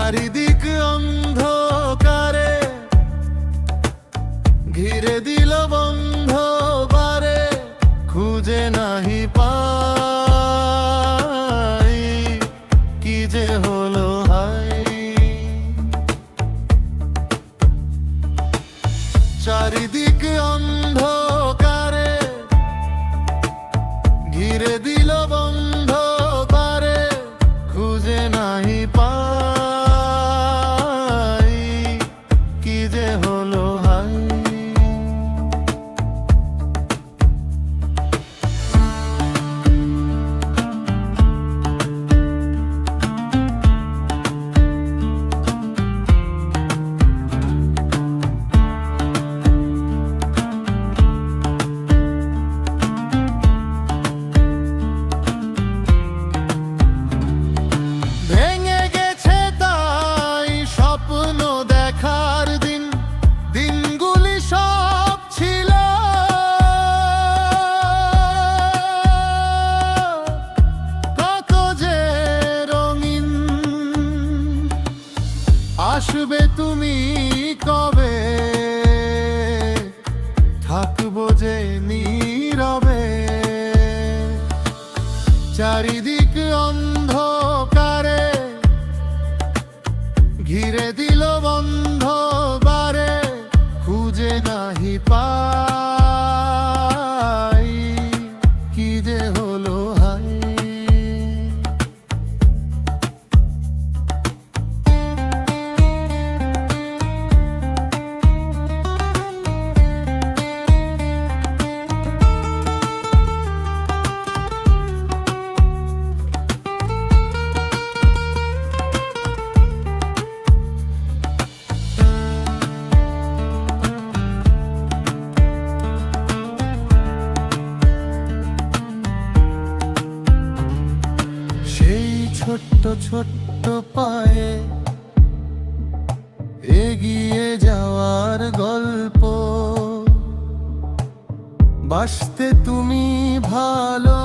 চারিদিক অন্ধকারে ঘিরে দিল বন্ধ বারে, খুঁজে নাহি পাই কি যে হলো হাই। চারিদিক অন্ধকারে ঘিরে দিল বন্ধ বারে, খুঁজে নাহি পাই কি যে হলো হাই। ভেঙে গেছে তাই স্বপ্ন দেখার দিন, দিনগুলি সব ছিল কত যে রঙিন। আসবে তুমি কবে, থাকবো যে নীরবে। চারিদিক অন্ধকারে ঘিরে দিল বন্ধ বারে, খুঁজে নাহি পাই কি যে হলো হাই। ছোট্ট ছোট্ট পায়ে এগিয়ে যাওয়ার গল্প, বাসতে তুমি ভালো